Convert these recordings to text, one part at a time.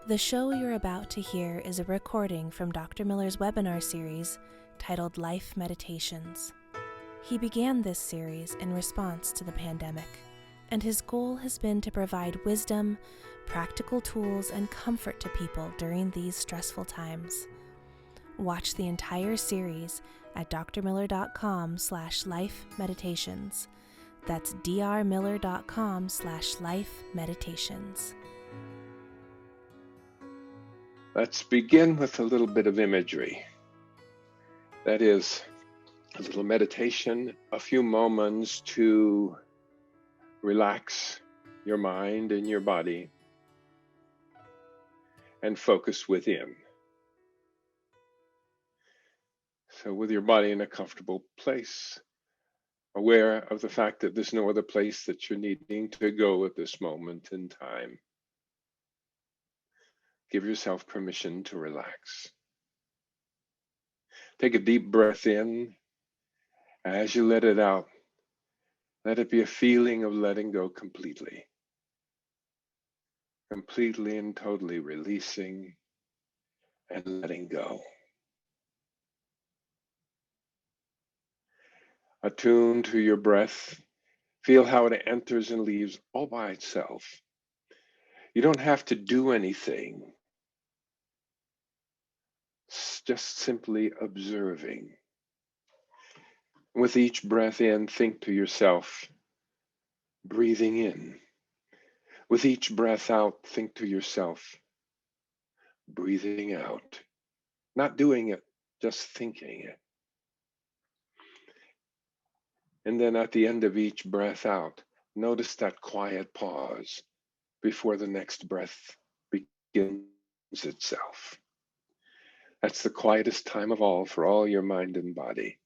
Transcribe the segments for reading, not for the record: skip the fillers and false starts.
The show you're about to hear is a recording from Dr. Miller's webinar series titled Life Meditations. He began this series in response to the pandemic, and his goal has been to provide wisdom, practical tools, and comfort to people during these stressful times. Watch the entire series at drmiller.com/lifemeditations. That's drmiller.com/lifemeditations. Let's begin with a little bit of imagery. That is, a little meditation, a few moments to relax your mind and your body and focus within. So with your body in a comfortable place, aware of the fact that there's no other place that you're needing to go at this moment in time. Give yourself permission to relax. Take a deep breath in. As you let it out, let it be a feeling of letting go completely. Completely and totally releasing and letting go. Attune to your breath. Feel how it enters and leaves all by itself. You don't have to do anything. It's just simply observing. With each breath in, think to yourself, breathing in. With each breath out, think to yourself, breathing out. Not doing it, just thinking it. And then at the end of each breath out, notice that quiet pause before the next breath begins itself. That's the quietest time of all for all your mind and body.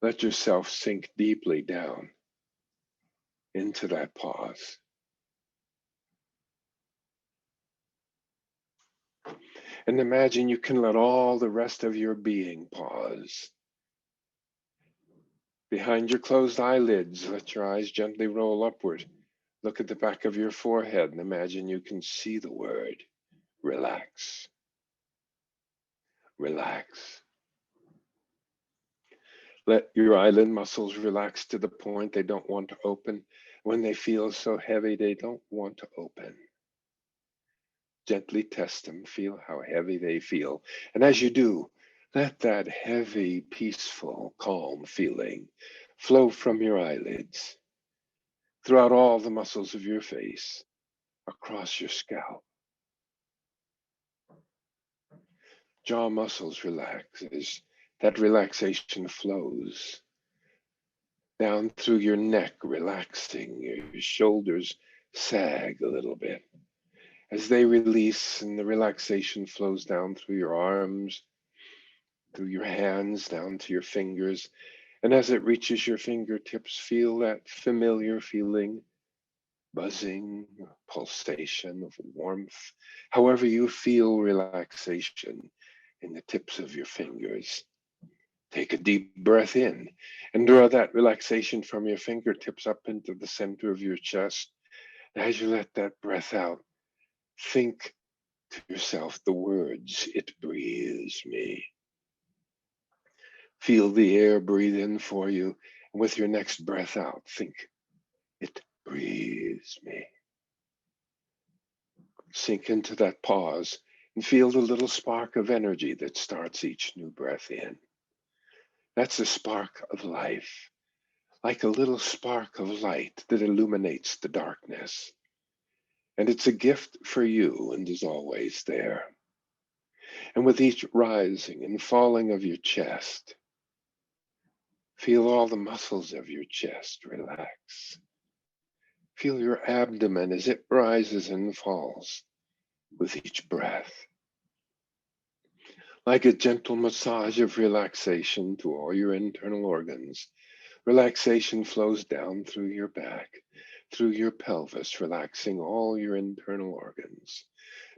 Let yourself sink deeply down into that pause. And imagine you can let all the rest of your being pause. Behind your closed eyelids, let your eyes gently roll upward. Look at the back of your forehead and imagine you can see the word relax. Relax. Let your eyelid muscles relax to the point they don't want to open. When they feel so heavy, they don't want to open. Gently test them, feel how heavy they feel. And as you do, let that heavy, peaceful, calm feeling flow from your eyelids, throughout all the muscles of your face, across your scalp. Jaw muscles relax as that relaxation flows down through your neck, relaxing. Your shoulders sag a little bit as they release, and the relaxation flows down through your arms, through your hands, down to your fingers. And as it reaches your fingertips, feel that familiar feeling, buzzing, pulsation of warmth, however you feel relaxation in the tips of your fingers. Take a deep breath in and draw that relaxation from your fingertips up into the center of your chest. As you let that breath out, think to yourself the words, "It breathes me." Feel the air breathe in for you, and with your next breath out, think, "It breathes me." Sink into that pause and feel the little spark of energy that starts each new breath in. That's a spark of life, like a little spark of light that illuminates the darkness. And it's a gift for you and is always there. And with each rising and falling of your chest, feel all the muscles of your chest relax. Feel your abdomen as it rises and falls with each breath. Like a gentle massage of relaxation to all your internal organs, relaxation flows down through your back, through your pelvis, relaxing all your internal organs,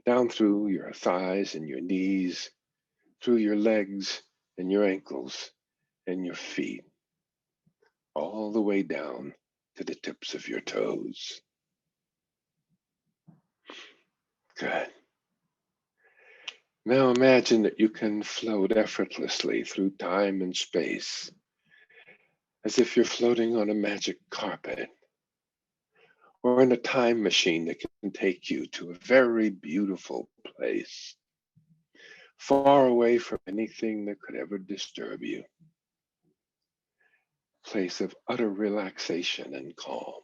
down through your thighs and your knees, through your legs and your ankles and your feet, all the way down to the tips of your toes. Good. Now imagine that you can float effortlessly through time and space, as if you're floating on a magic carpet or in a time machine that can take you to a very beautiful place, far away from anything that could ever disturb you, a place of utter relaxation and calm.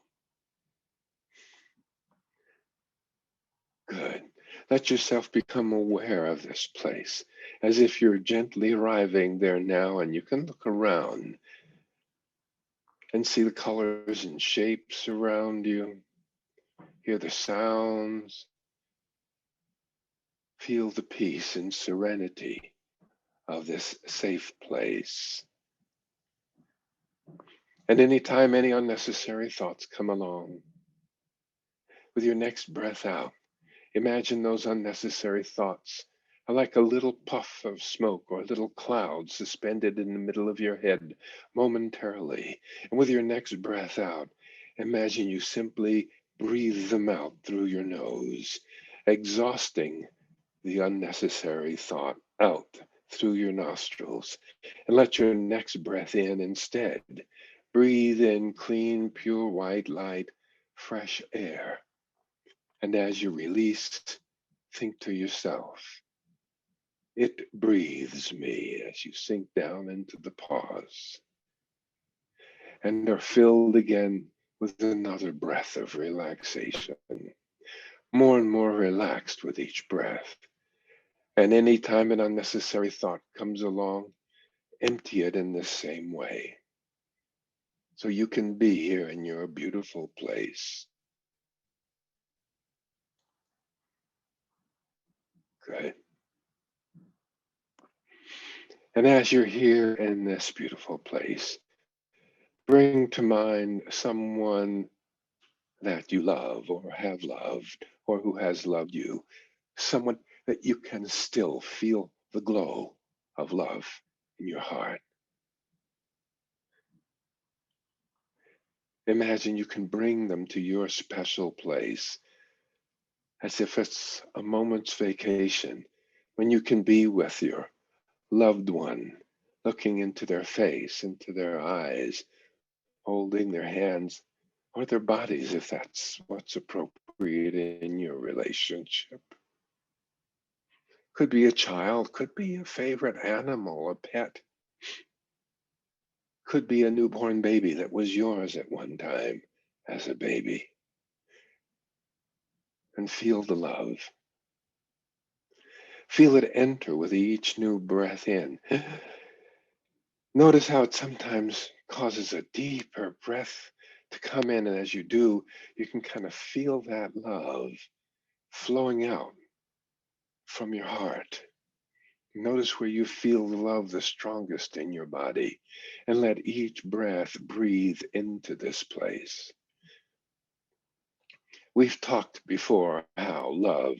Good. Let yourself become aware of this place, as if you're gently arriving there now, and you can look around and see the colors and shapes around you, hear the sounds, feel the peace and serenity of this safe place. And anytime any unnecessary thoughts come along, with your next breath out, imagine those unnecessary thoughts are like a little puff of smoke or a little cloud suspended in the middle of your head momentarily. And with your next breath out, imagine you simply breathe them out through your nose, exhausting the unnecessary thought out through your nostrils. And let your next breath in instead. Breathe in clean, pure, white light, fresh air. And as you release, think to yourself, it breathes me, as you sink down into the pause and are filled again with another breath of relaxation, more and more relaxed with each breath. And any time an unnecessary thought comes along, empty it in the same way. So you can be here in your beautiful place. Good. And as you're here in this beautiful place, bring to mind someone that you love or have loved or who has loved you, someone that you can still feel the glow of love in your heart. Imagine you can bring them to your special place as if it's a moment's vacation when you can be with your loved one, looking into their face, into their eyes, holding their hands or their bodies if that's what's appropriate in your relationship. Could be a child, could be a favorite animal, a pet, could be a newborn baby that was yours at one time as a baby. And feel the love. Feel it enter with each new breath in. Notice how it sometimes causes a deeper breath to come in, and as you do, you can kind of feel that love flowing out from your heart. Notice where you feel the love the strongest in your body, and let each breath breathe into this place. We've talked before how love,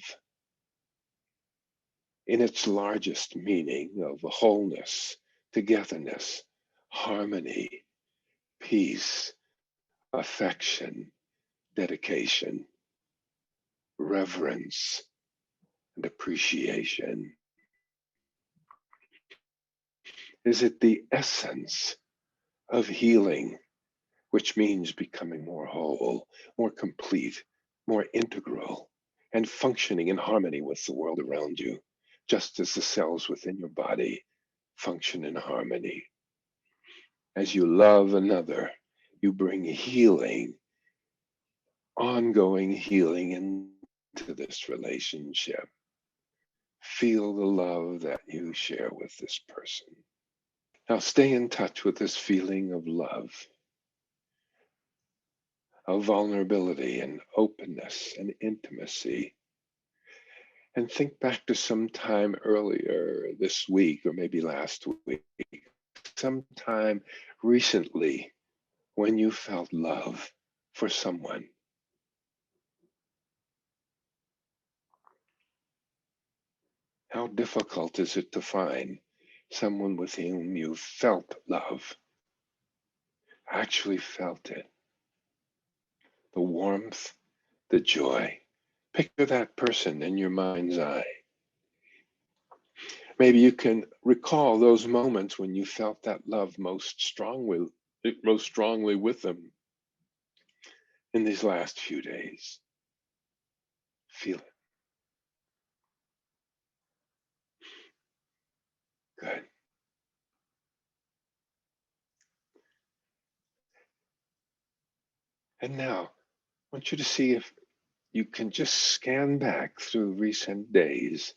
in its largest meaning of wholeness, togetherness, harmony, peace, affection, dedication, reverence, and appreciation, is it the essence of healing, which means becoming more whole, more complete, more integral, and functioning in harmony with the world around you, just as the cells within your body function in harmony. As you love another, you bring healing, ongoing healing into this relationship. Feel the love that you share with this person. Now stay in touch with this feeling of love, of vulnerability and openness and intimacy. And think back to some time earlier this week, or maybe last week, sometime recently when you felt love for someone. How difficult is it to find someone with whom you felt love, actually felt it? The warmth, the joy. Picture that person in your mind's eye. Maybe you can recall those moments when you felt that love most strongly with them in these last few days. Feel it. Good. And now, I want you to see if you can just scan back through recent days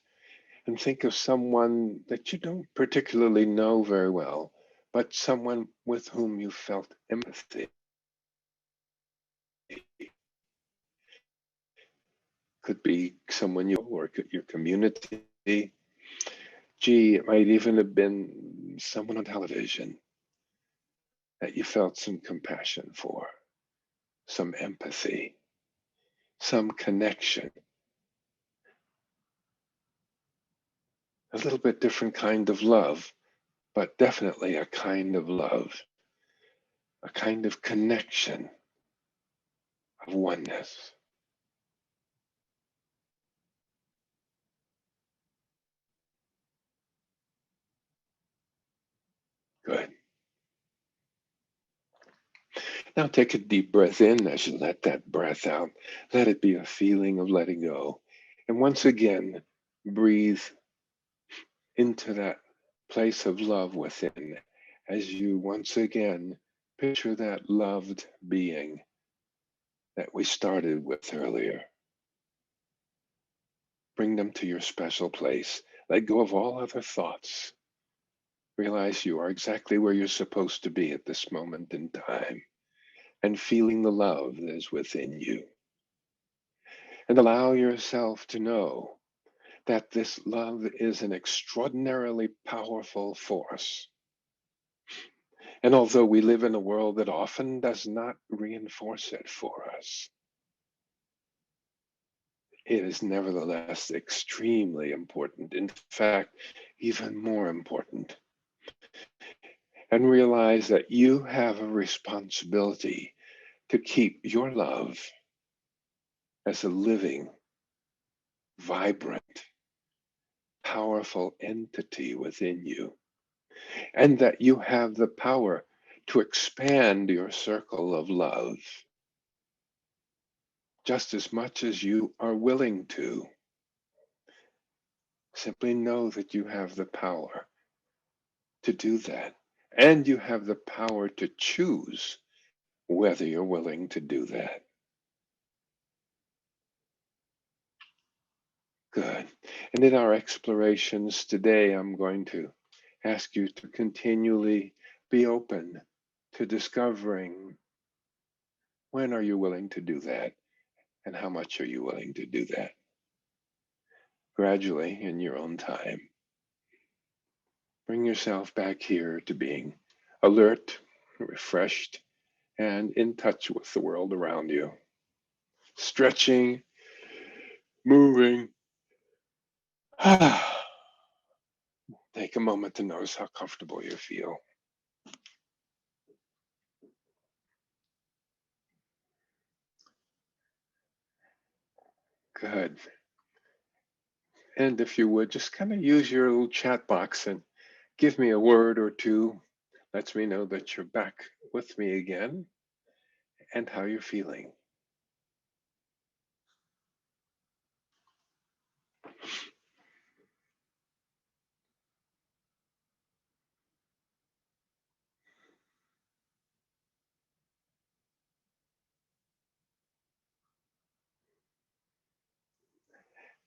and think of someone that you don't particularly know very well, but someone with whom you felt empathy. Could be someone you know, or your community. Gee, it might even have been someone on television that you felt some compassion for, some empathy, some connection. A little bit different kind of love, but definitely a kind of love, a kind of connection, of oneness. Good. Now take a deep breath in as you let that breath out. Let it be a feeling of letting go. And once again, breathe into that place of love within as you once again picture that loved being that we started with earlier. Bring them to your special place. Let go of all other thoughts. Realize you are exactly where you're supposed to be at this moment in time and feeling the love that is within you. And allow yourself to know that this love is an extraordinarily powerful force. And although we live in a world that often does not reinforce it for us, it is nevertheless extremely important. In fact, even more important. And realize that you have a responsibility to keep your love as a living, vibrant, powerful entity within you, and that you have the power to expand your circle of love just as much as you are willing to. Simply know that you have the power to do that, and you have the power to choose whether you're willing to do that. Good. And in our explorations today, I'm going to ask you to continually be open to discovering when are you willing to do that and how much are you willing to do that. Gradually, in your own time, bring yourself back here to being alert, refreshed, and in touch with the world around you. Stretching, moving. Take a moment to notice how comfortable you feel. Good. And if you would, just kind of use your little chat box and give me a word or two. Lets me know that you're back with me again and how you're feeling.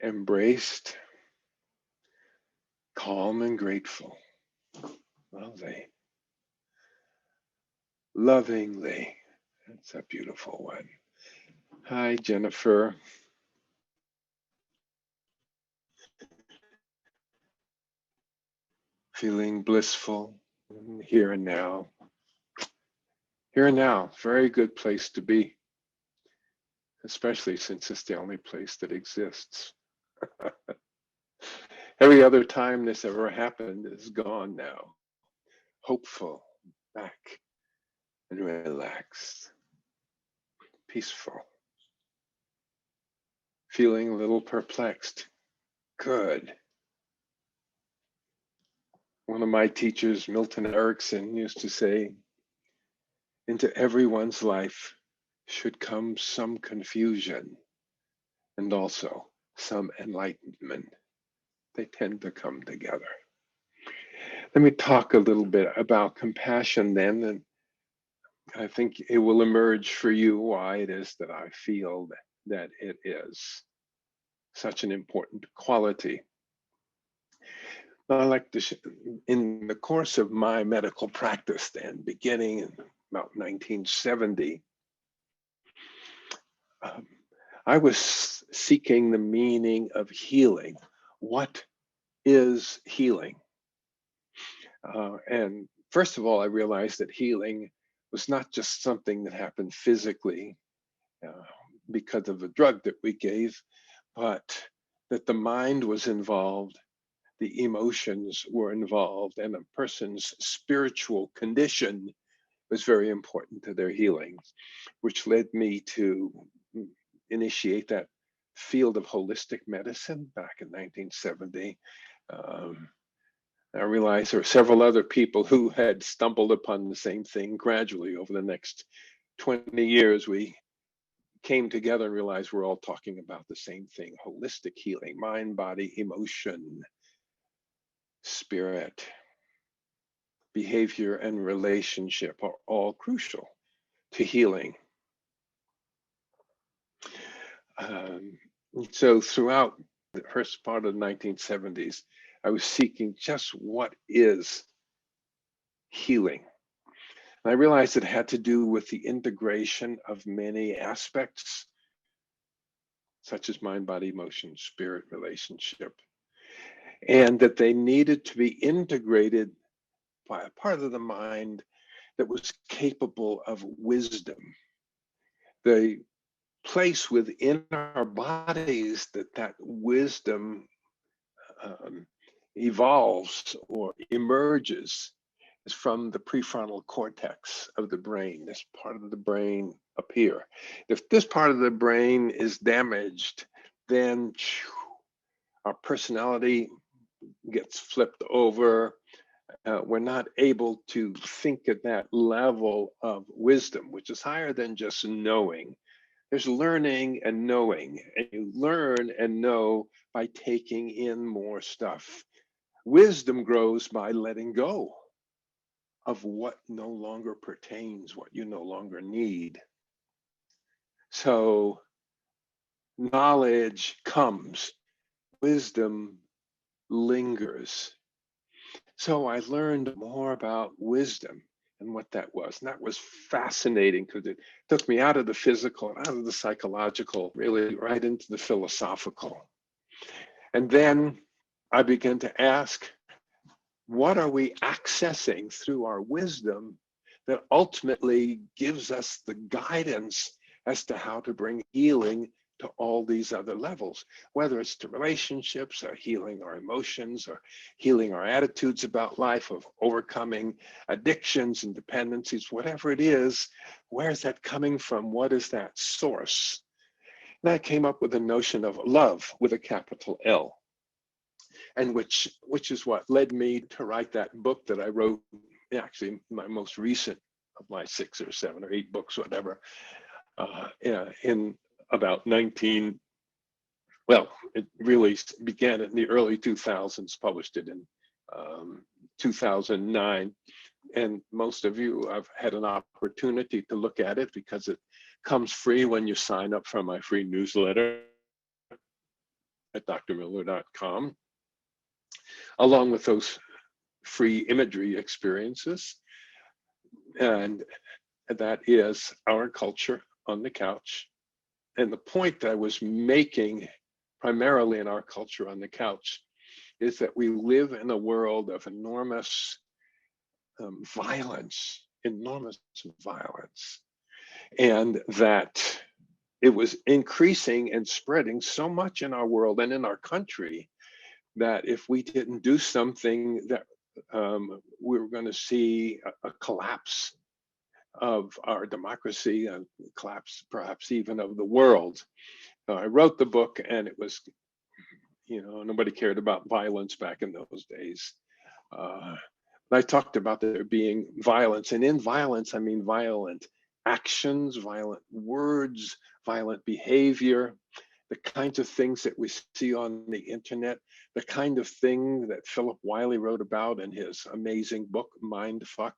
Embraced, calm and grateful. Lovingly. That's a beautiful one. Hi, Jennifer. Feeling blissful here and now. Here and now, very good place to be, especially since it's the only place that exists. Every other time this ever happened is gone now. Hopeful, back, and relaxed, peaceful, feeling a little perplexed. Good. One of my teachers, Milton Erickson, used to say, into everyone's life should come some confusion and also some enlightenment. They tend to come together. Let me talk a little bit about compassion then, and I think it will emerge for you why it is that I feel that it is such an important quality. I like to, in the course of my medical practice then, beginning in about 1970, I was seeking the meaning of healing. What is healing? And first of all, I realized that healing was not just something that happened physically because of the drug that we gave, but that the mind was involved, the emotions were involved, and a person's spiritual condition was very important to their healing, which led me to initiate that field of holistic medicine back in 1970. I realized there were several other people who had stumbled upon the same thing gradually over the next 20 years. We came together and realized we're all talking about the same thing: holistic healing. Mind, body, emotion, spirit, behavior, and relationship are all crucial to healing. So throughout the first part of the 1970s, I was seeking just what is healing. And I realized it had to do with the integration of many aspects, such as mind, body, emotion, spirit, relationship, and that they needed to be integrated by a part of the mind that was capable of wisdom. The place within our bodies that wisdom evolves or emerges is from the prefrontal cortex of the brain, this part of the brain up here. If this part of the brain is damaged, then our personality gets flipped over. We're not able to think at that level of wisdom, which is higher than just knowing. There's learning and knowing, and you learn and know by taking in more stuff. Wisdom grows by letting go of what no longer pertains, what you no longer need. So knowledge comes, wisdom lingers. So I learned more about wisdom and what that was. And that was fascinating because it took me out of the physical, out of the psychological, really right into the philosophical. And then I began to ask, what are we accessing through our wisdom that ultimately gives us the guidance as to how to bring healing to all these other levels, whether it's to relationships or healing our emotions or healing our attitudes about life, of overcoming addictions and dependencies, whatever it is, where's that coming from? What is that source? And I came up with the notion of love with a capital L, and which is what led me to write that book that I wrote, actually my most recent of my 6 or 7 or 8 books, whatever, in about it really began in the early 2000s, published it in 2009. And most of you have had an opportunity to look at it because it comes free when you sign up for my free newsletter at drmiller.com, along with those free imagery experiences. And that is Our Culture on the Couch. And the point that I was making primarily in Our Culture on the Couch is that we live in a world of enormous violence, and that it was increasing and spreading so much in our world and in our country that if we didn't do something, that we were going to see a collapse of our democracy, a collapse perhaps even of the world. I wrote the book, and it was, nobody cared about violence back in those days. I talked about there being violence, and in violence, I mean violent actions, violent words, violent behavior, the kinds of things that we see on the internet, the kind of thing that Philip Wiley wrote about in his amazing book, Mindfuck,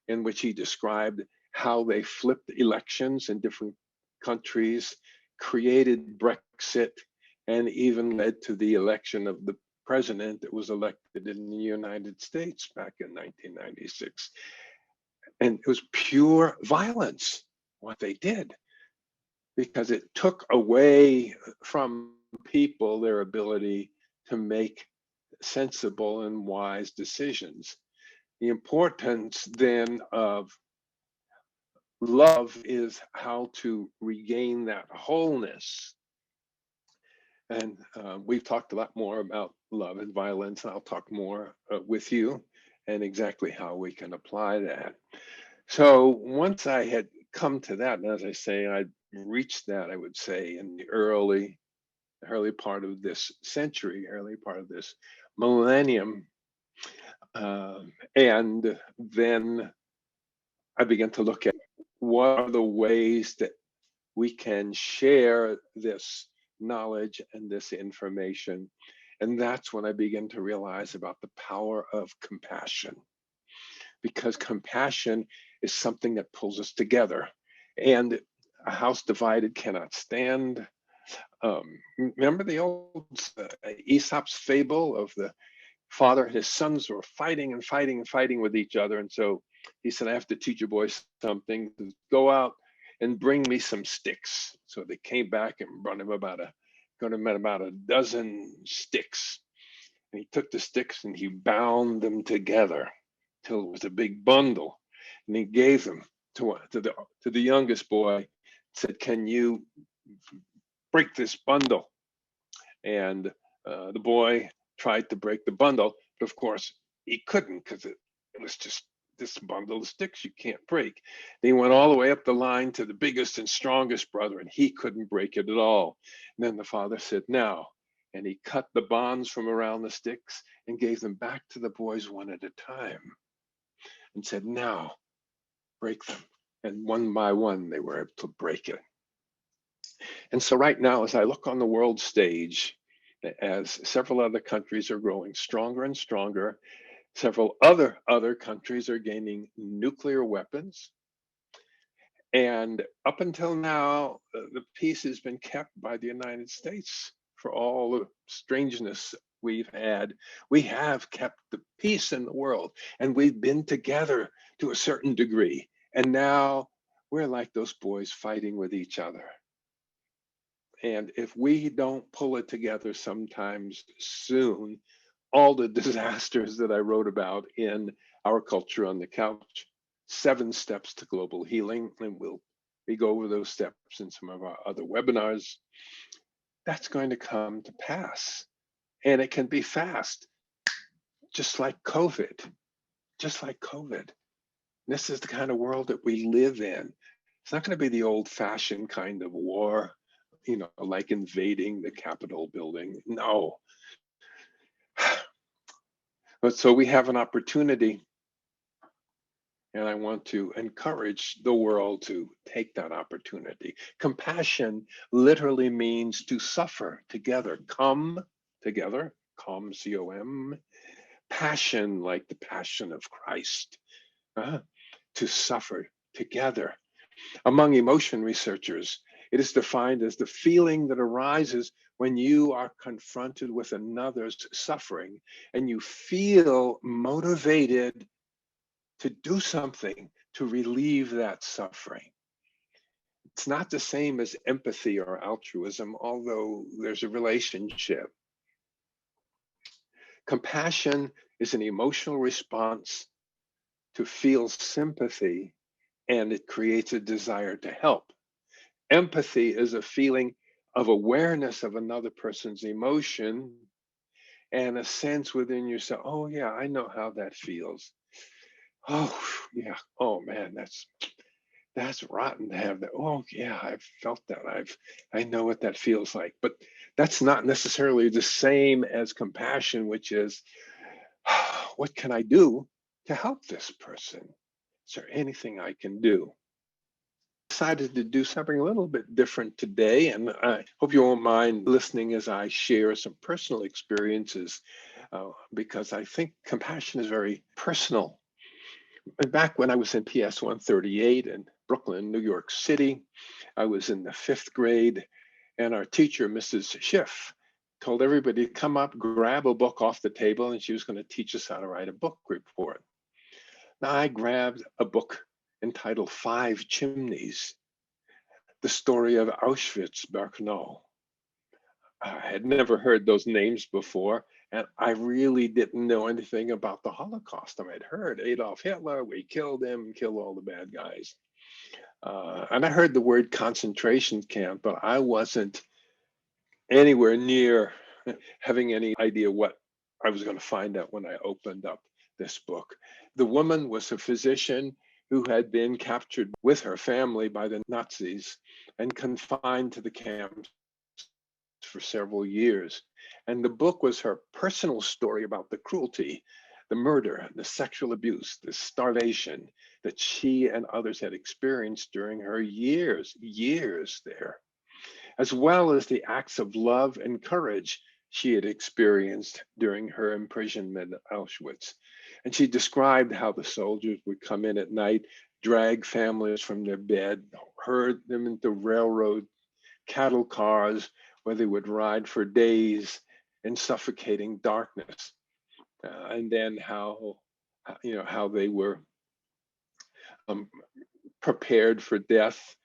in which he described how they flipped elections in different countries, created Brexit, and even led to the election of the president that was elected in the United States back in 1996. And it was pure violence, what they did, because it took away from people their ability to make sensible and wise decisions. The importance then of love is how to regain that wholeness. And we've talked a lot more about love and violence, and I'll talk more with you and exactly how we can apply that. So once I had come to that, and as I say, I reached that, I would say, in the early part of this century, early part of this millennium. And then I began to look at what are the ways that we can share this knowledge and this information. And that's when I began to realize about the power of compassion, because compassion is something that pulls us together. And a house divided cannot stand. Remember the old Aesop's fable of the father and his sons were fighting and fighting and fighting with each other. And so he said, I have to teach you boys something. Go out and bring me some sticks. So they came back and got him about a dozen sticks. And he took the sticks and he bound them together till it was a big bundle. And he gave them to the youngest boy, said, can you break this bundle? And the boy tried to break the bundle, but of course he couldn't, because it was just this bundle of sticks you can't break. Then he went all the way up the line to the biggest and strongest brother, and he couldn't break it at all. And then the father said, now, and he cut the bonds from around the sticks and gave them back to the boys one at a time and said, now, break them. And one by one, they were able to break it. And so right now, as I look on the world stage, as several other countries are growing stronger and stronger, several other countries are gaining nuclear weapons. And up until now, the peace has been kept by the United States. For all the strangeness we've had, we have kept the peace in the world, and we've been together to a certain degree. And now we're like those boys fighting with each other. And if we don't pull it together sometimes soon, all the disasters that I wrote about in Our Culture on the Couch, 7 steps to global healing, and we go over those steps in some of our other webinars, that's going to come to pass. And it can be fast, just like COVID, just like COVID. This is the kind of world that we live in. It's not going to be the old-fashioned kind of war, like invading the Capitol building. No. But so we have an opportunity, and I want to encourage the world to take that opportunity. Compassion literally means to suffer together. Come together, come, C-O-M. Passion, like the passion of Christ, to suffer together. Among emotion researchers, it is defined as the feeling that arises when you are confronted with another's suffering and you feel motivated to do something to relieve that suffering. It's not the same as empathy or altruism, although there's a relationship. Compassion is an emotional response to feel sympathy, and it creates a desire to help. Empathy is a feeling of awareness of another person's emotion and a sense within yourself, oh yeah, I know how that feels. Oh yeah, oh man, that's rotten to have that. Oh yeah, I've felt that. I know what that feels like. But that's not necessarily the same as compassion, which is, what can I do to help this person? Is there anything I can do? Decided to do something a little bit different today, and I hope you won't mind listening as I share some personal experiences, because I think compassion is very personal. And back when I was in PS 138 in Brooklyn, New York City, I was in the 5th grade, and our teacher, Mrs. Schiff, told everybody to come up, grab a book off the table, and she was going to teach us how to write a book report. Now, I grabbed a book entitled Five Chimneys, the story of Auschwitz-Birkenau. I had never heard those names before, and I really didn't know anything about the Holocaust. I mean, I'd heard Adolf Hitler, we killed him, killed all the bad guys. And I heard the word concentration camp, but I wasn't anywhere near having any idea what I was going to find out when I opened up this book. The woman was a physician who had been captured with her family by the Nazis and confined to the camps for several years. And the book was her personal story about the cruelty, the murder, the sexual abuse, the starvation that she and others had experienced during her years there, as well as the acts of love and courage she had experienced during her imprisonment at Auschwitz. And she described how the soldiers would come in at night, drag families from their bed, herd them into railroad cattle cars where they would ride for days in suffocating darkness. And then how they were prepared for death,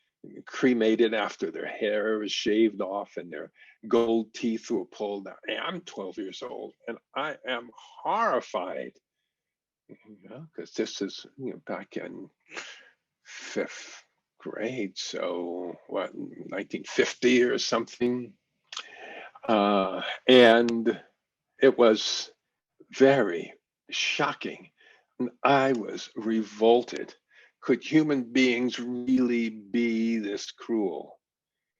cremated after their hair was shaved off and their gold teeth were pulled out. Hey, I'm 12 years old and I am horrified, because this is back in 5th grade, so what, 1950 or something. And it was very shocking. And I was revolted. Could human beings really be this cruel?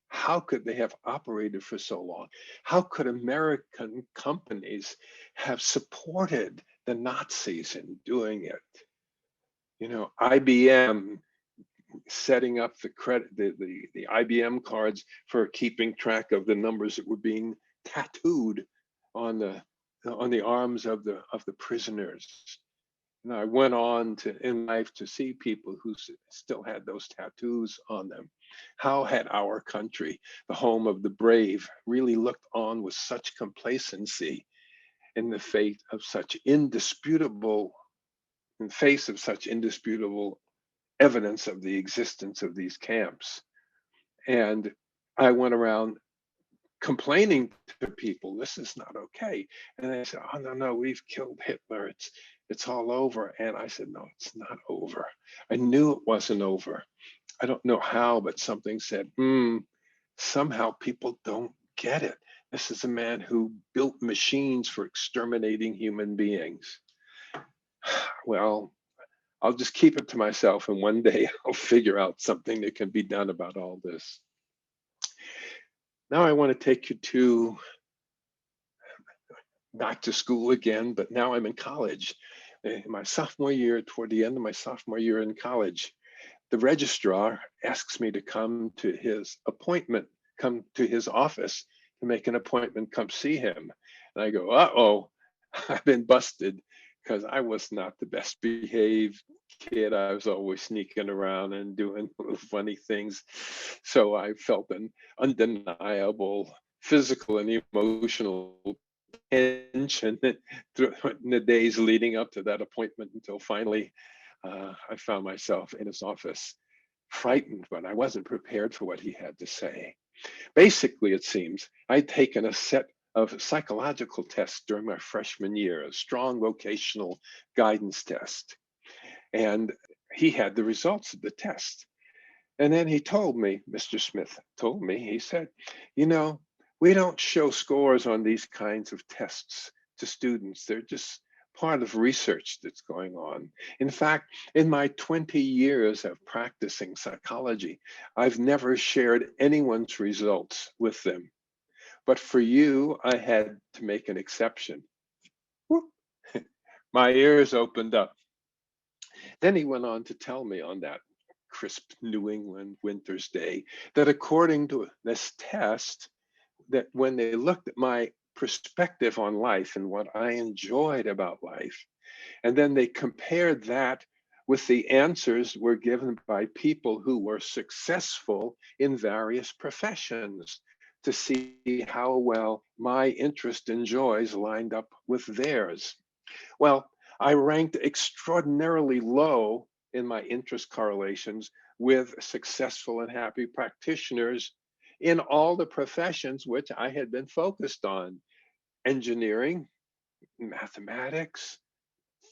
How could they have operated for so long? How could American companies have supported the Nazis in doing it? IBM setting up the IBM cards for keeping track of the numbers that were being tattooed on the arms of the prisoners. And I went on in life to see people who still had those tattoos on them. How had our country, the home of the brave, really looked on with such complacency in the face of such indisputable evidence of the existence of these camps? And I went around complaining to people, this is not okay. And they said, oh, no, we've killed Hitler. It's all over. And I said, no, it's not over. I knew it wasn't over. I don't know how, but something said, somehow people don't get it. This is a man who built machines for exterminating human beings. Well, I'll just keep it to myself, and one day I'll figure out something that can be done about all this. Now I want to take you back to school again, but now I'm in college. In my sophomore year, toward the end of my sophomore year in college, the registrar asks me to come to his office to make an appointment, come see him. And I go, uh-oh, I've been busted, because I was not the best behaved kid. I was always sneaking around and doing funny things. So I felt an undeniable physical and emotional tension in the days leading up to that appointment, until finally I found myself in his office, frightened, but I wasn't prepared for what he had to say. Basically, it seems I'd taken a set of psychological tests during my freshman year, a strong vocational guidance test. And he had the results of the test. And then he told me, Mr. Smith told me, he said, we don't show scores on these kinds of tests to students. They're just part of research that's going on. In fact, in my 20 years of practicing psychology, I've never shared anyone's results with them. But for you, I had to make an exception. My ears opened up. Then he went on to tell me on that crisp New England winter's day that according to this test, that when they looked at my perspective on life and what I enjoyed about life, and then they compared that with the answers were given by people who were successful in various professions to see how well my interest and joys lined up with theirs. Well, I ranked extraordinarily low in my interest correlations with successful and happy practitioners in all the professions which I had been focused on: engineering, mathematics,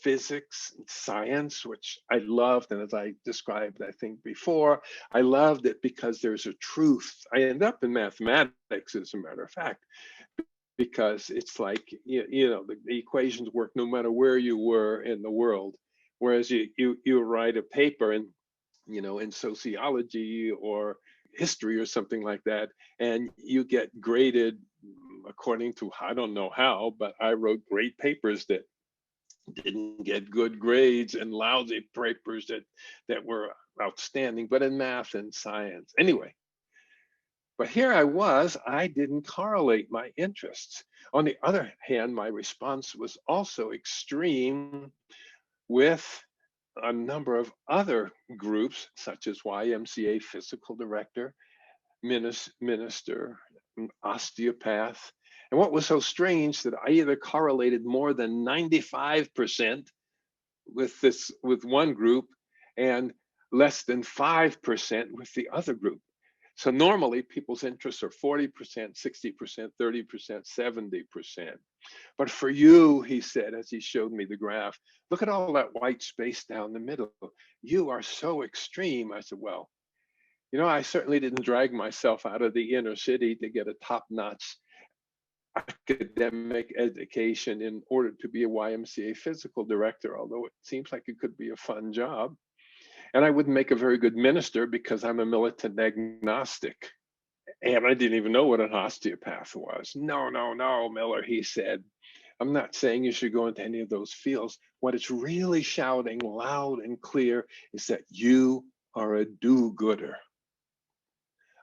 physics, and science, which I loved. And as I described, I think before, I loved it because there's a truth. I end up in mathematics, as a matter of fact, because it's like, the equations work no matter where you were in the world. Whereas you write a paper in sociology or history or something like that, and you get graded according to, I don't know how, but I wrote great papers that didn't get good grades, and lousy papers that were outstanding, but in math and science. Anyway, but here I didn't correlate my interests. On the other hand, my response was also extreme with a number of other groups, such as YMCA physical director, minister, osteopath. And what was so strange that I either correlated more than 95% with one group and less than 5% with the other group. So normally people's interests are 40%, 60%, 30%, 70%. But for you, he said, as he showed me the graph, look at all that white space down the middle. You are so extreme. I said, well, I certainly didn't drag myself out of the inner city to get a top-notch academic education in order to be a YMCA physical director, although it seems like it could be a fun job. And I wouldn't make a very good minister because I'm a militant agnostic. And I didn't even know what an osteopath was. No, Miller, he said. I'm not saying you should go into any of those fields. What it's really shouting loud and clear is that you are a do-gooder.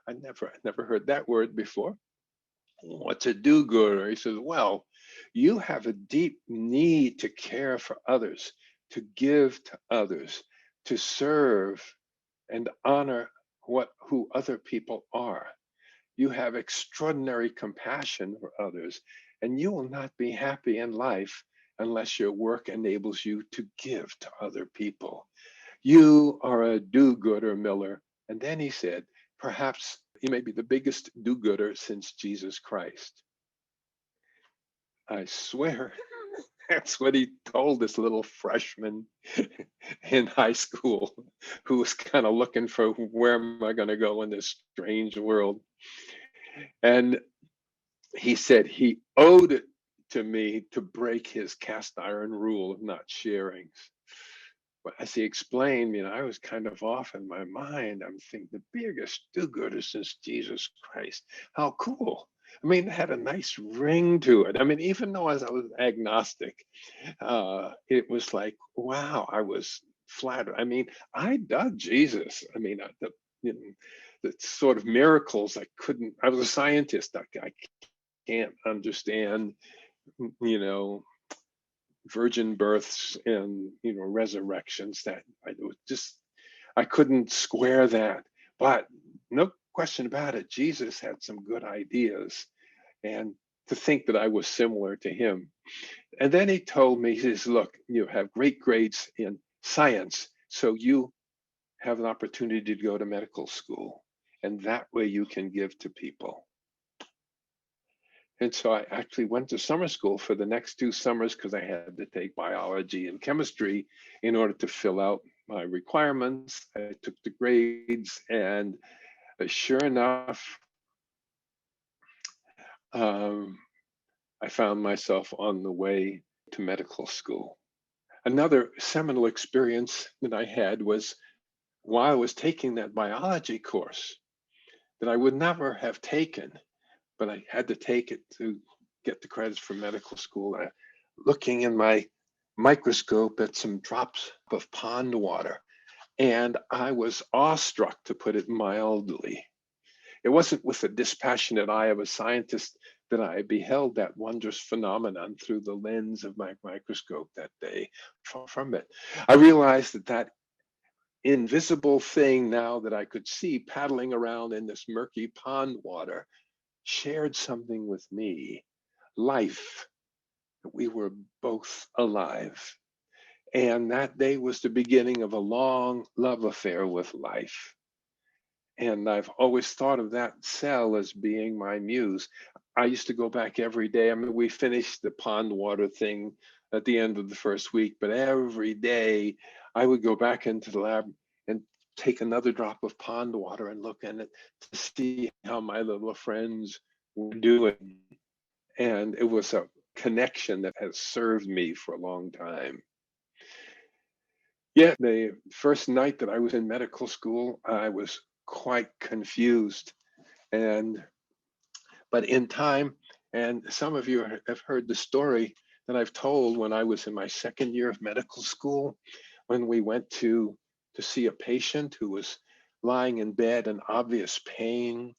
I never heard that word before. What's a do-gooder? He says, well, you have a deep need to care for others, to give to others, to serve and honor who other people are. You have extraordinary compassion for others, and you will not be happy in life unless your work enables you to give to other people. You are a do-gooder, Miller. And then he said, perhaps you may be the biggest do-gooder since Jesus Christ. I swear, that's what he told this little freshman in high school who was kind of looking for, where am I going to go in this strange world? And he said he owed it to me to break his cast iron rule of not sharing. But as he explained, I was kind of off in my mind. I'm thinking, the biggest do-gooder since Jesus Christ. How cool. I mean, it had a nice ring to it. I mean, even though as I was agnostic, it was like, wow, I was flattered. I mean, I dug Jesus. I mean, the sort of miracles I was a scientist. I can't understand, virgin births and resurrections. That I couldn't square that. But no question about it, Jesus had some good ideas, and to think that I was similar to him. And then he told me, he says, look, you have great grades in science, so you have an opportunity to go to medical school, and that way you can give to people. And so I actually went to summer school for the next 2 summers because I had to take biology and chemistry in order to fill out my requirements. I took the grades, and sure enough, I found myself on the way to medical school. Another seminal experience that I had was while I was taking that biology course that I would never have taken, but I had to take it to get the credits for medical school. Looking in my microscope at some drops of pond water, and I was awestruck, to put it mildly. It wasn't with the dispassionate eye of a scientist that I beheld that wondrous phenomenon through the lens of my microscope that day. Far from it. I realized that invisible thing now that I could see paddling around in this murky pond water shared something with me, life, that we were both alive. And that day was the beginning of a long love affair with life. And I've always thought of that cell as being my muse. I used to go back every day. I mean, we finished the pond water thing at the end of the first week, but every day I would go back into the lab and take another drop of pond water and look in it to see how my little friends were doing. And it was a connection that has served me for a long time. Yeah, the first night that I was in medical school, I was quite confused. But in time, and some of you have heard the story that I've told when I was in my second year of medical school, when we went to see a patient who was lying in bed in obvious pain,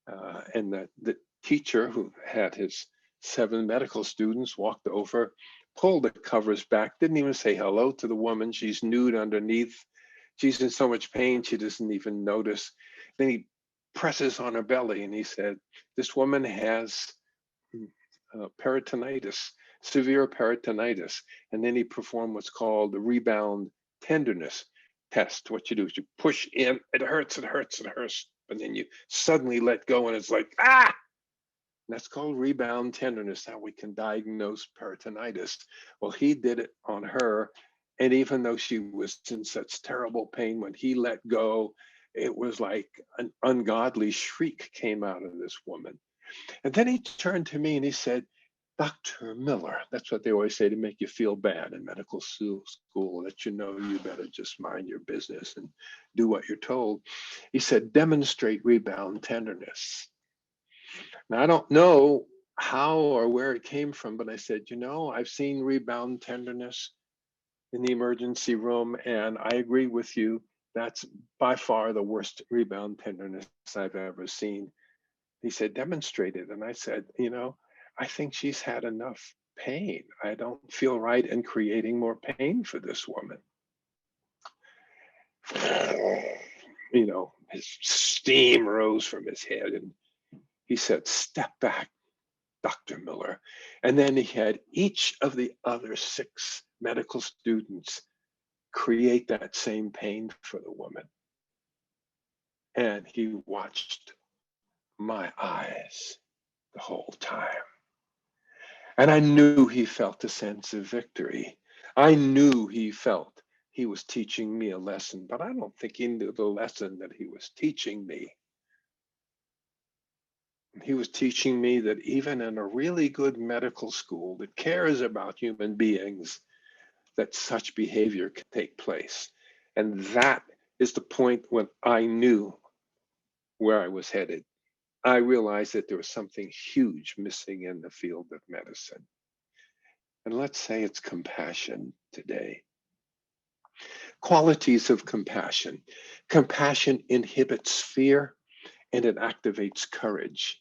and the teacher, who had his 7 medical students, walked over, pulled the covers back, didn't even say hello to the woman. She's nude underneath. She's in so much pain, she doesn't even notice. Then he presses on her belly and he said, "This woman has peritonitis, severe peritonitis." And then he performed what's called the rebound tenderness test. What you do is you push in, it hurts, it hurts, it hurts, and then you suddenly let go and it's like, ah! That's called rebound tenderness, how we can diagnose peritonitis. Well, he did it on her. And even though she was in such terrible pain, when he let go, it was like an ungodly shriek came out of this woman. And then he turned to me and he said, "Dr. Miller," that's what they always say to make you feel bad in medical school, that you know you better just mind your business and do what you're told. He said, "Demonstrate rebound tenderness." Now, I don't know how or where it came from, but I said, I've seen rebound tenderness in the emergency room, and I agree with you. That's by far the worst rebound tenderness I've ever seen. He said, "Demonstrate it." And I said, I think she's had enough pain. I don't feel right in creating more pain for this woman. His steam rose from his head, and he said, "Step back, Dr. Miller." And then he had each of the other 6 medical students create that same pain for the woman. And he watched my eyes the whole time. And I knew he felt a sense of victory. I knew he felt he was teaching me a lesson, but I don't think he knew the lesson that he was teaching me. He was teaching me that even in a really good medical school that cares about human beings, that such behavior can take place. And that is the point when I knew where I was headed. I realized that there was something huge missing in the field of medicine. And let's say it's compassion today. Qualities of compassion. Compassion inhibits fear and it activates courage.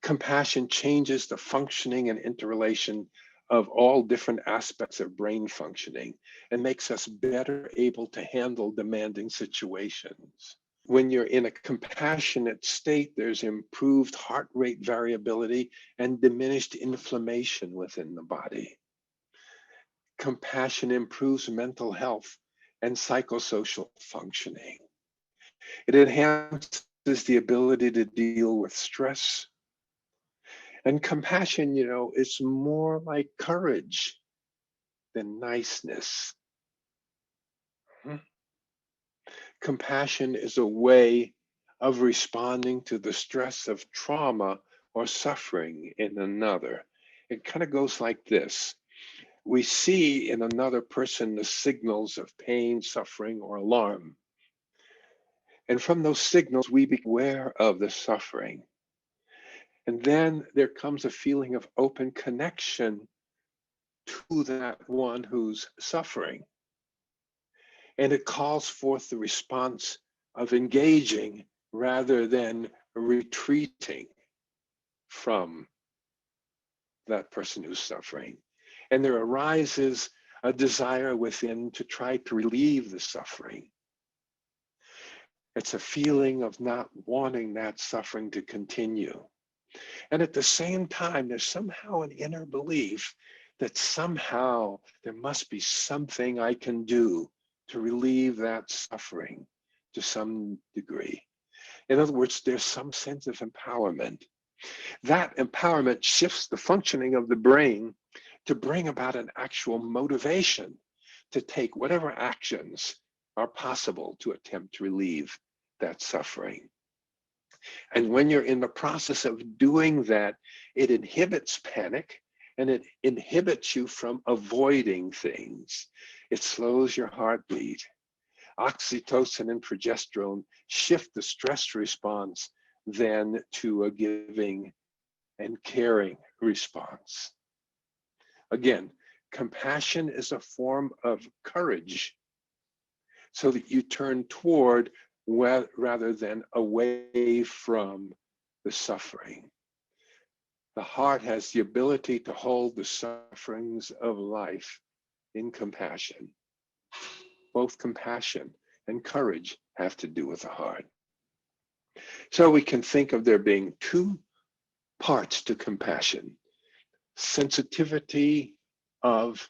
Compassion changes the functioning and interrelation of all different aspects of brain functioning and makes us better able to handle demanding situations. When you're in a compassionate state, there's improved heart rate variability and diminished inflammation within the body. Compassion improves mental health and psychosocial functioning. It enhances the ability to deal with stress. And compassion, is more like courage than niceness. Compassion is a way of responding to the stress of trauma or suffering in another. It kind of goes like this. We see in another person the signals of pain, suffering, or alarm. And from those signals, we become aware of the suffering. And then there comes a feeling of open connection to that one who's suffering. And it calls forth the response of engaging rather than retreating from that person who's suffering. And there arises a desire within to try to relieve the suffering. It's a feeling of not wanting that suffering to continue. And at the same time, there's somehow an inner belief that somehow there must be something I can do to relieve that suffering to some degree. In other words, there's some sense of empowerment. That empowerment shifts the functioning of the brain to bring about an actual motivation to take whatever actions are possible to attempt to relieve that suffering. And when you're in the process of doing that, it inhibits panic and it inhibits you from avoiding things. It slows your heartbeat. Oxytocin and progesterone shift the stress response then to a giving and caring response. Again, compassion is a form of courage so that you turn toward rather than away from the suffering. The heart has the ability to hold the sufferings of life in compassion. Both compassion and courage have to do with the heart. So we can think of there being two parts to compassion: sensitivity of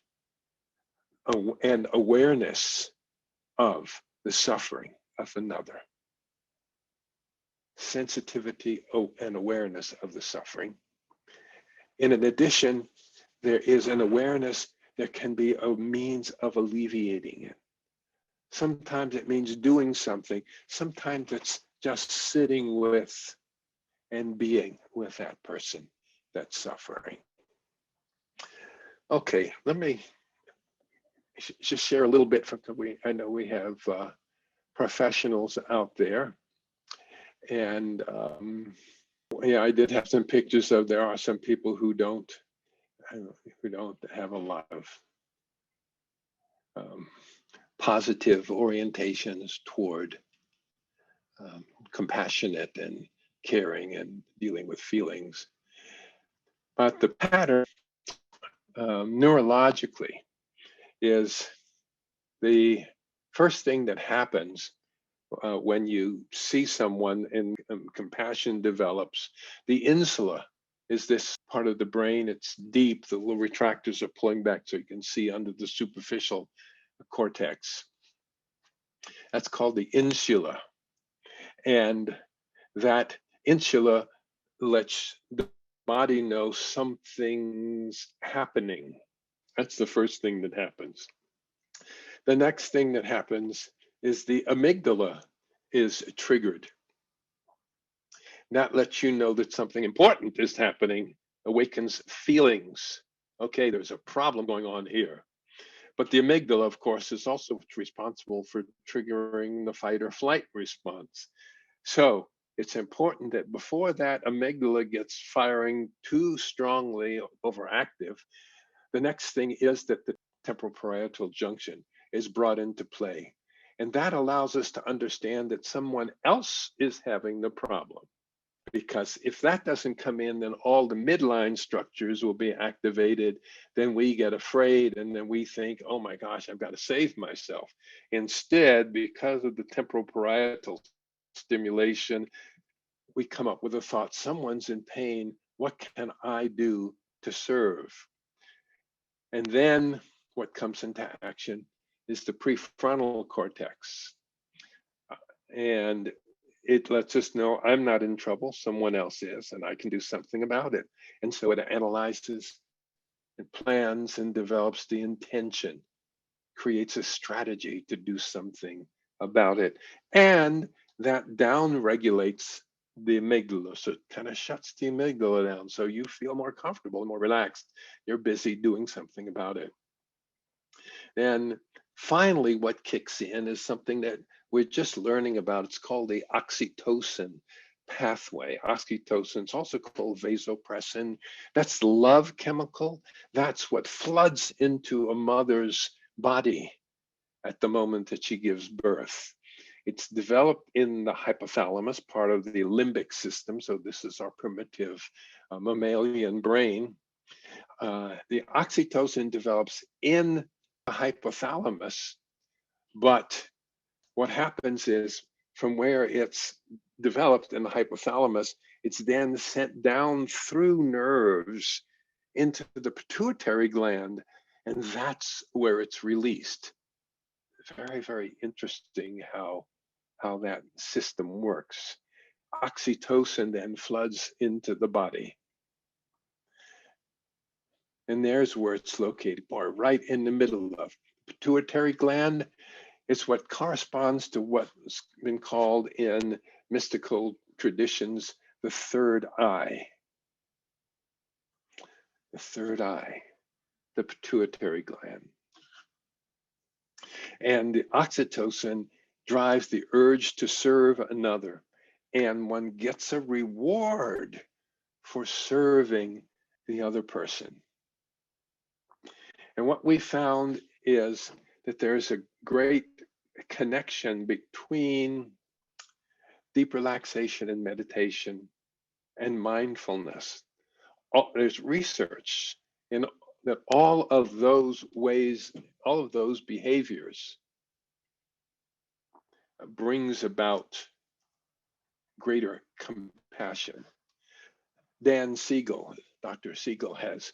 and awareness of the suffering of another. Sensitivity and awareness of the suffering. And in addition, there is an awareness that can be a means of alleviating it. Sometimes it means doing something. Sometimes it's just sitting with and being with that person that's suffering. Okay, let me just share a little bit from I know we have professionals out there, and yeah, I did have some pictures of there are some people who don't have a lot of positive orientations toward compassionate and caring and dealing with feelings. But the pattern neurologically is the first thing that happens when you see someone and compassion develops. The insula is this part of the brain. It's deep. The little retractors are pulling back so you can see under the superficial cortex. That's called the insula. And that insula lets the body know something's happening. That's the first thing that happens. The next thing that happens is the amygdala is triggered. That lets you know that something important is happening, awakens feelings. Okay, there's a problem going on here. But the amygdala, of course, is also responsible for triggering the fight or flight response. So it's important that before that amygdala gets firing too strongly, overactive, the next thing is that the temporal parietal junction is brought into play. And that allows us to understand that someone else is having the problem. Because if that doesn't come in, then all the midline structures will be activated. Then we get afraid and then we think, oh my gosh, I've got to save myself. Instead, because of the temporal parietal stimulation, we come up with a thought, someone's in pain. What can I do to serve? And then what comes into action is the prefrontal cortex. And it lets us know I'm not in trouble, someone else is, and I can do something about it. And so it analyzes and plans and develops the intention, creates a strategy to do something about it. And that down regulates the amygdala. So it kind of shuts the amygdala down. So you feel more comfortable, more relaxed. You're busy doing something about it. And finally, what kicks in is something that we're just learning about. It's called the oxytocin pathway. Oxytocin is also called vasopressin. That's the love chemical. That's what floods into a mother's body at the moment that she gives birth. It's developed in the hypothalamus, part of the limbic system. So this is our primitive mammalian brain. The oxytocin develops in the hypothalamus, but what happens is from where it's developed in the hypothalamus, it's then sent down through nerves into the pituitary gland, and that's where it's released. Very, very interesting how that system works. Oxytocin then floods into the body. And there's where it's located, or right in the middle of pituitary gland. It's what corresponds to what's been called in mystical traditions the third eye. The third eye, the pituitary gland. And the oxytocin drives the urge to serve another, and one gets a reward for serving the other person. And what we found is that there's a great connection between deep relaxation and meditation and mindfulness. There's research in that all of those ways, all of those behaviors brings about greater compassion. Dan Siegel, Dr. Siegel, has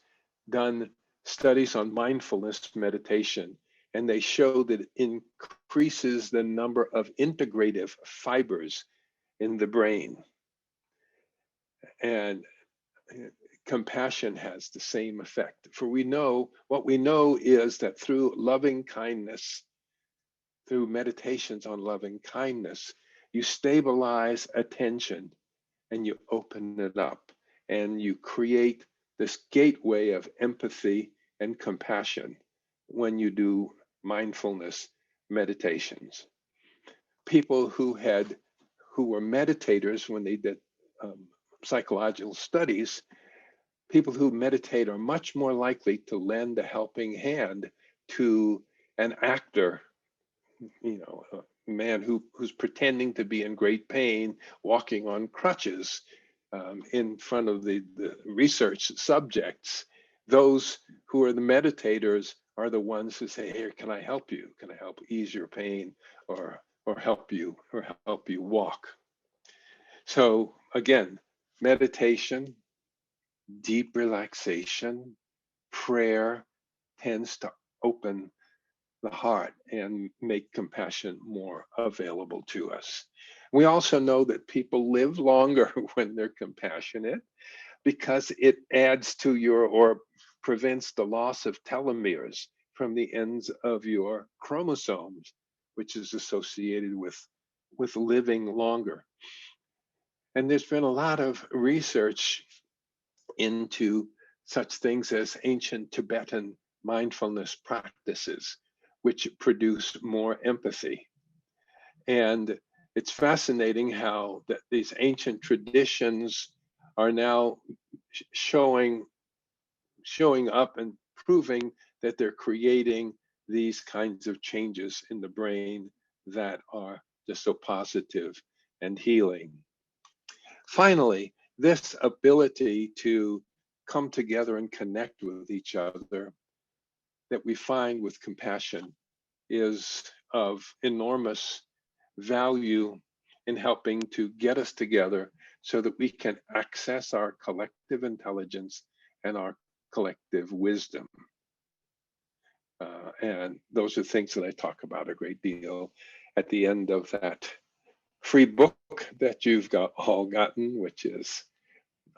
done studies on mindfulness meditation, and they show that it increases the number of integrative fibers in the brain. And compassion has the same effect. For what we know is that through loving kindness, through meditations on loving kindness, you stabilize attention and you open it up and you create this gateway of empathy and compassion when you do mindfulness meditations. People who were meditators when they did psychological studies, people who meditate are much more likely to lend a helping hand to an actor, a man who's pretending to be in great pain, walking on crutches in front of the research subjects. Those who are the meditators are the ones who say, "Here, can I help you? Can I help ease your pain or help you walk?" So again, meditation, deep relaxation, prayer tends to open the heart and make compassion more available to us. We also know that people live longer when they're compassionate because it adds to or prevents the loss of telomeres from the ends of your chromosomes, which is associated with living longer. And there's been a lot of research into such things as ancient Tibetan mindfulness practices, which produce more empathy. And it's fascinating how that these ancient traditions are now showing up and proving that they're creating these kinds of changes in the brain that are just so positive and healing. Finally, this ability to come together and connect with each other that we find with compassion is of enormous value in helping to get us together so that we can access our collective intelligence and our collective wisdom. And those are things that I talk about a great deal at the end of that free book that you've all gotten, which is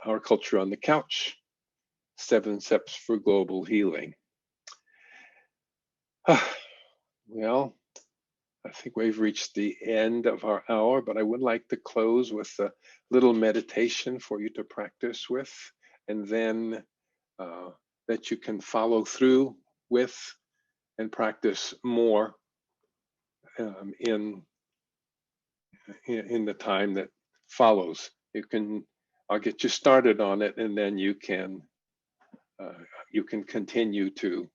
Our Culture on the Couch, 7 Steps for Global Healing. Well, I think we've reached the end of our hour, but I would like to close with a little meditation for you to practice with, and then that you can follow through with and practice more in the time that follows I'll get you started on it, and then you can continue to,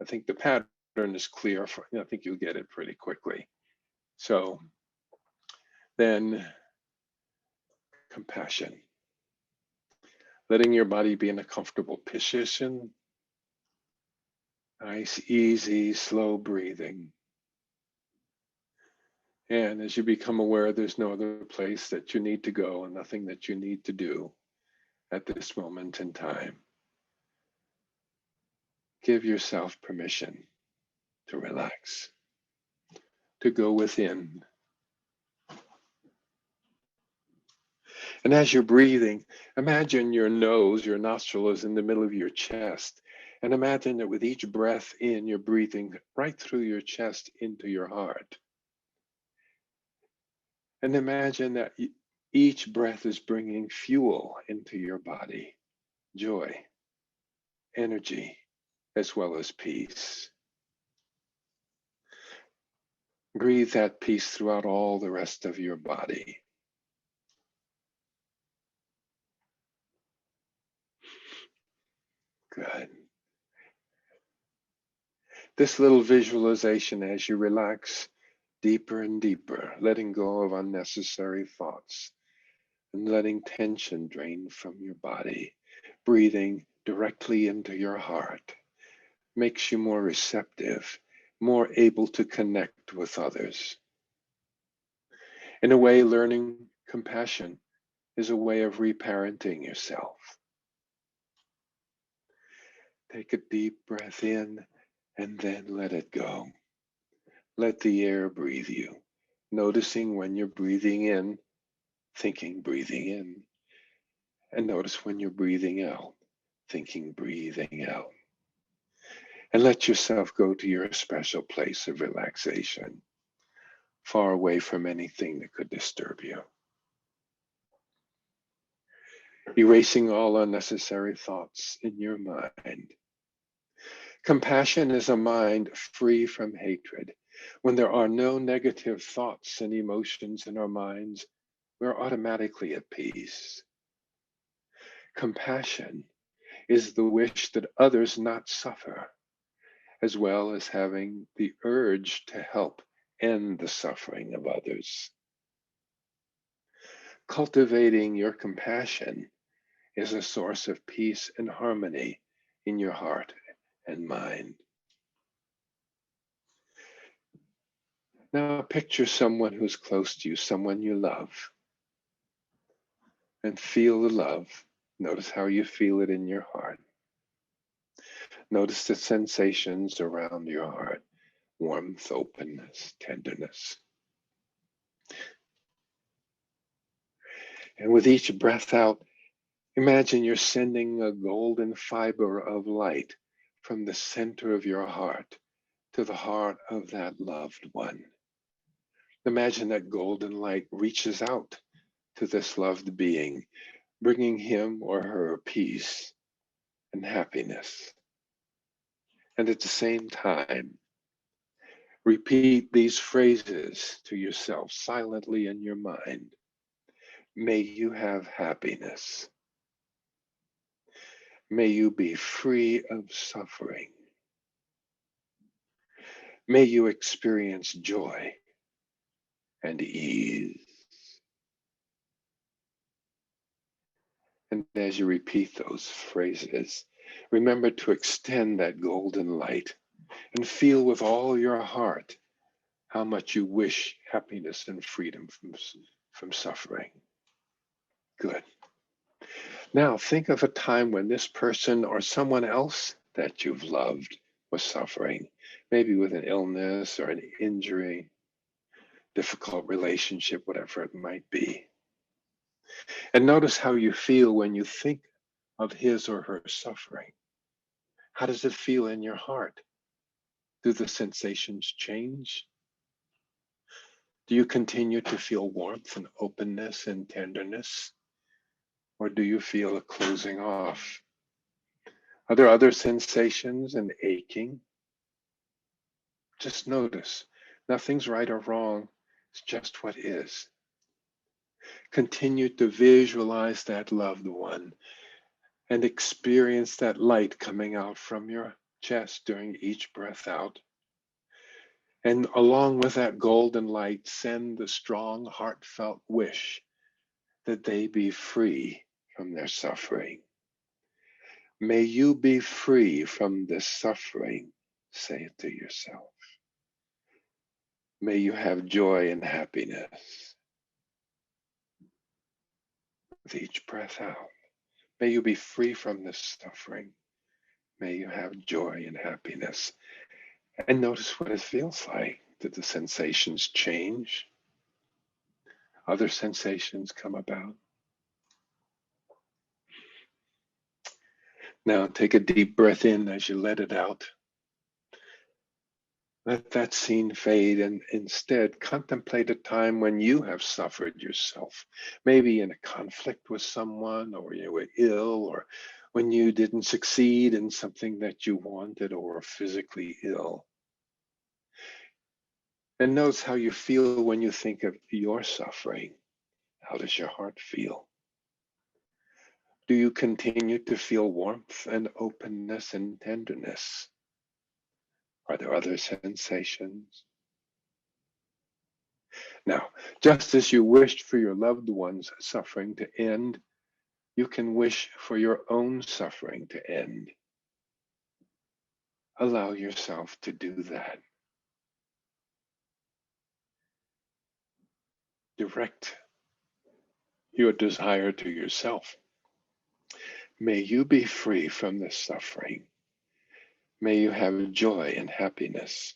I think the pattern is clear. I think you'll get it pretty quickly. So then compassion, letting your body be in a comfortable position, nice, easy, slow breathing. And as you become aware, there's no other place that you need to go and nothing that you need to do at this moment in time. Give yourself permission to relax, to go within. And as you're breathing, imagine your nose, your nostril is in the middle of your chest. And imagine that with each breath in, you're breathing right through your chest into your heart. And imagine that each breath is bringing fuel into your body, joy, energy, as well as peace. Breathe that peace throughout all the rest of your body. Good. This little visualization as you relax deeper and deeper, letting go of unnecessary thoughts and letting tension drain from your body, breathing directly into your heart, makes you more receptive, more able to connect with others. In a way, learning compassion is a way of reparenting yourself. Take a deep breath in and then let it go. Let the air breathe you, noticing when you're breathing in, thinking breathing in, and notice when you're breathing out, thinking breathing out. And let yourself go to your special place of relaxation, far away from anything that could disturb you. Erasing all unnecessary thoughts in your mind. Compassion is a mind free from hatred. When there are no negative thoughts and emotions in our minds, we're automatically at peace. Compassion is the wish that others not suffer, as well as having the urge to help end the suffering of others. Cultivating your compassion is a source of peace and harmony in your heart and mind. Now picture someone who's close to you, someone you love, and feel the love. Notice how you feel it in your heart. Notice the sensations around your heart, warmth, openness, tenderness. And with each breath out, imagine you're sending a golden fiber of light from the center of your heart to the heart of that loved one. Imagine that golden light reaches out to this loved being, bringing him or her peace and happiness. And at the same time, repeat these phrases to yourself silently in your mind. May you have happiness. May you be free of suffering. May you experience joy and ease. And as you repeat those phrases, remember to extend that golden light and feel with all your heart how much you wish happiness and freedom from suffering. Good. Now think of a time when this person or someone else that you've loved was suffering, maybe with an illness or an injury, difficult relationship, whatever it might be. And notice how you feel when you think of his or her suffering. How does it feel in your heart? Do the sensations change? Do you continue to feel warmth and openness and tenderness? Or do you feel a closing off? Are there other sensations and aching? Just notice. Nothing's right or wrong. It's just what is. Continue to visualize that loved one and experience that light coming out from your chest during each breath out. And along with that golden light, send the strong, heartfelt wish that they be free from their suffering. May you be free from this suffering, say it to yourself. May you have joy and happiness with each breath out. May you be free from this suffering. May you have joy and happiness. And notice what it feels like. Did the sensations change? Other sensations come about? Now take a deep breath in as you let it out. Let that scene fade and instead contemplate a time when you have suffered yourself, maybe in a conflict with someone, or you were ill, or when you didn't succeed in something that you wanted, or were physically ill. And notice how you feel when you think of your suffering. How does your heart feel? Do you continue to feel warmth and openness and tenderness? Are there other sensations? Now, just as you wished for your loved one's suffering to end, you can wish for your own suffering to end. Allow yourself to do that. Direct your desire to yourself. May you be free from this suffering. May you have joy and happiness.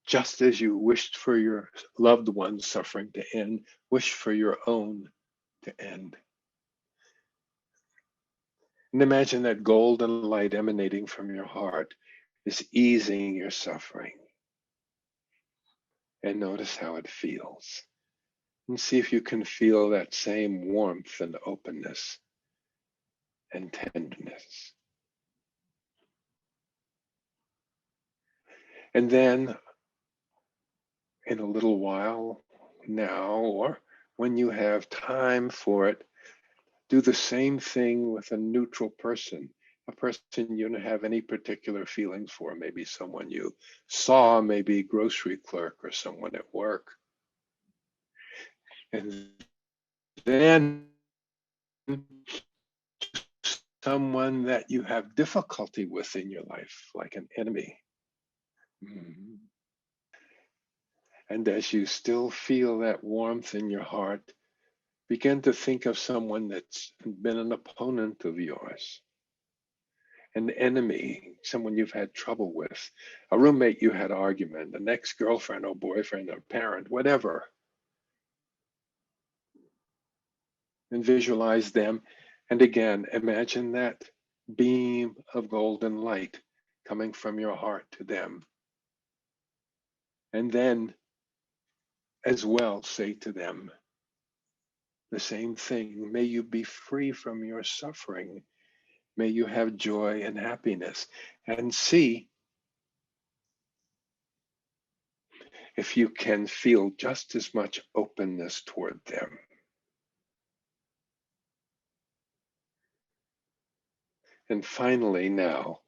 Just as you wished for your loved one's suffering to end, wish for your own to end. And imagine that golden light emanating from your heart is easing your suffering. And notice how it feels. And see if you can feel that same warmth and openness and tenderness. And then, in a little while now, or when you have time for it, do the same thing with a neutral person, a person you don't have any particular feelings for, maybe someone you saw, maybe a grocery clerk or someone at work. And then someone that you have difficulty with in your life, like an enemy. And as you still feel that warmth in your heart, begin to think of someone that's been an opponent of yours, an enemy, someone you've had trouble with, a roommate you had argument, an ex-girlfriend or boyfriend or parent, whatever. And visualize them. And again, imagine that beam of golden light coming from your heart to them. And then as well say to them the same thing. May you be free from your suffering. May you have joy and happiness. And see if you can feel just as much openness toward them. And finally, now,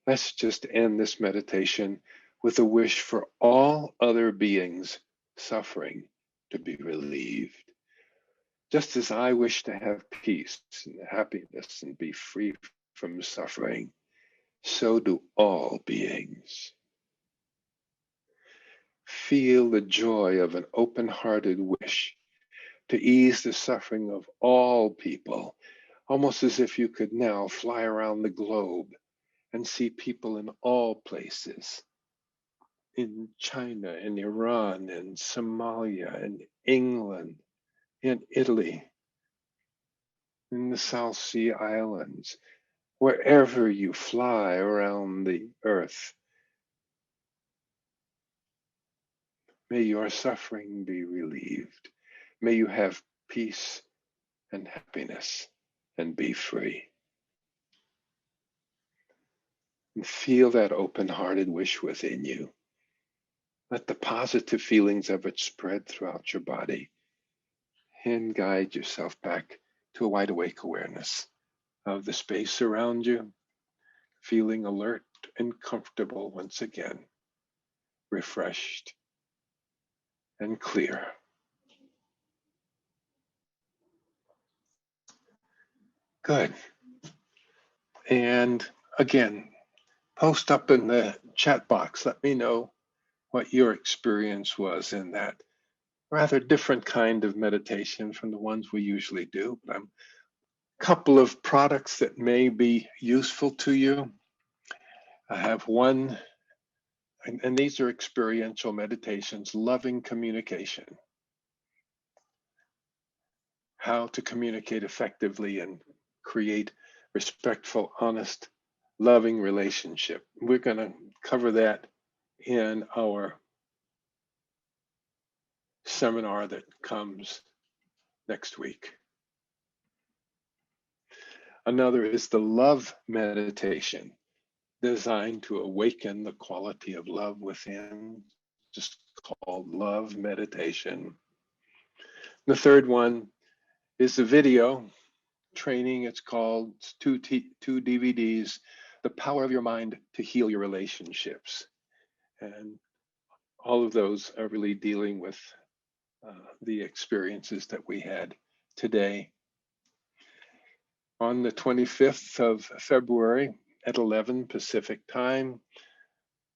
let's just end this meditation with a wish for all other beings suffering to be relieved. Just as I wish to have peace and happiness and be free from suffering, so do all beings. Feel the joy of an open-hearted wish to ease the suffering of all people, almost as if you could now fly around the globe and see people in all places, in China, in Iran, in Somalia, in England, in Italy, in the South Sea Islands, wherever you fly around the earth. May your suffering be relieved. May you have peace and happiness and be free. And feel that open-hearted wish within you. Let the positive feelings of it spread throughout your body and guide yourself back to a wide awake awareness of the space around you, feeling alert and comfortable once again, refreshed and clear. Good. And again, post up in the chat box. Let me know what your experience was in that rather different kind of meditation from the ones we usually do. But a couple of products that may be useful to you. I have one, and these are experiential meditations, loving communication. How to communicate effectively and create respectful, honest, loving relationship. We're going to cover that in our seminar that comes next week. Another is the love meditation, designed to awaken the quality of love within, just called love meditation. The third one is the video training. It's called two DVDs, The Power of Your Mind to Heal Your Relationships. And all of those are really dealing with the experiences that we had today. On the 25th of February at 11 Pacific time,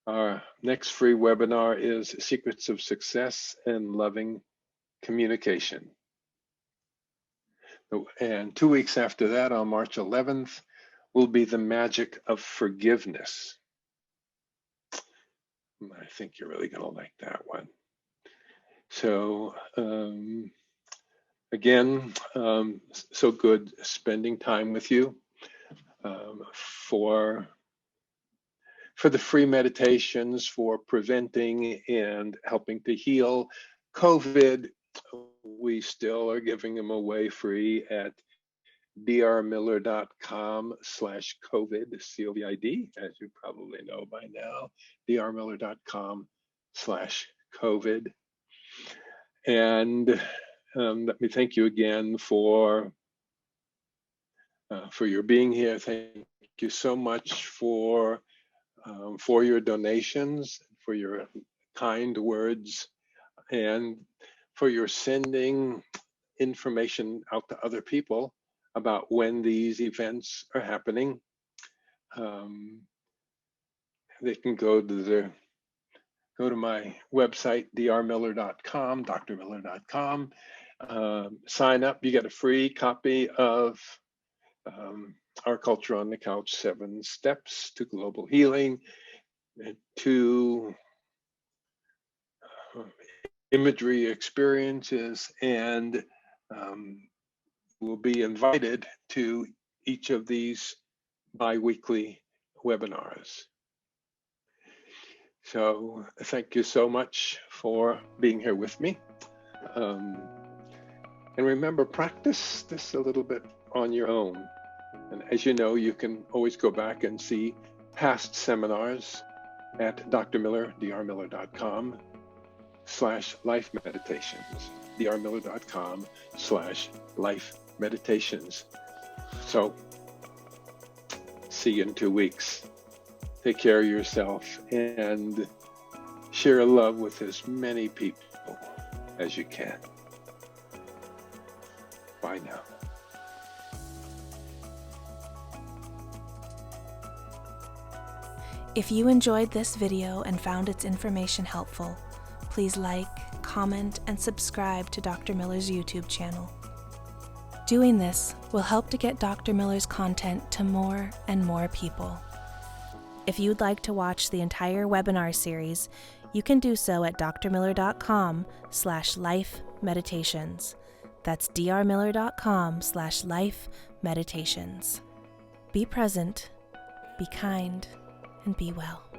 our next free webinar is Secrets of Success and Loving Communication. And 2 weeks after that, on March 11th, will be the magic of forgiveness. I think you're really going to like that one. So again, so good spending time with you. For the free meditations for preventing and helping to heal COVID, we still are giving them away free at drmiller.com/COVID, COVID, as you probably know by now, drmiller.com/COVID. And let me thank you again for your being here. Thank you so much for your donations, for your kind words, and for your sending information out to other people about when these events are happening. They can go to my website, drmiller.com, drmiller.com. Sign up. You get a free copy of Our Culture on the Couch, 7 Steps to Global Healing, to imagery experiences, and will be invited to each of these bi-weekly webinars. So thank you so much for being here with me. And remember, practice this a little bit on your own. And as you know, you can always go back and see past seminars at drmiller.com/life meditations, drmiller.com/life meditations. So see you in 2 weeks. Take care of yourself and share love with as many people as you can. Bye now. If you enjoyed this video and found its information helpful, please like, comment, and subscribe to Dr. Miller's YouTube channel. Doing this will help to get Dr. Miller's content to more and more people. If you'd like to watch the entire webinar series, you can do so at drmiller.com/life meditations. That's drmiller.com/life meditations. Be present, be kind, and be well.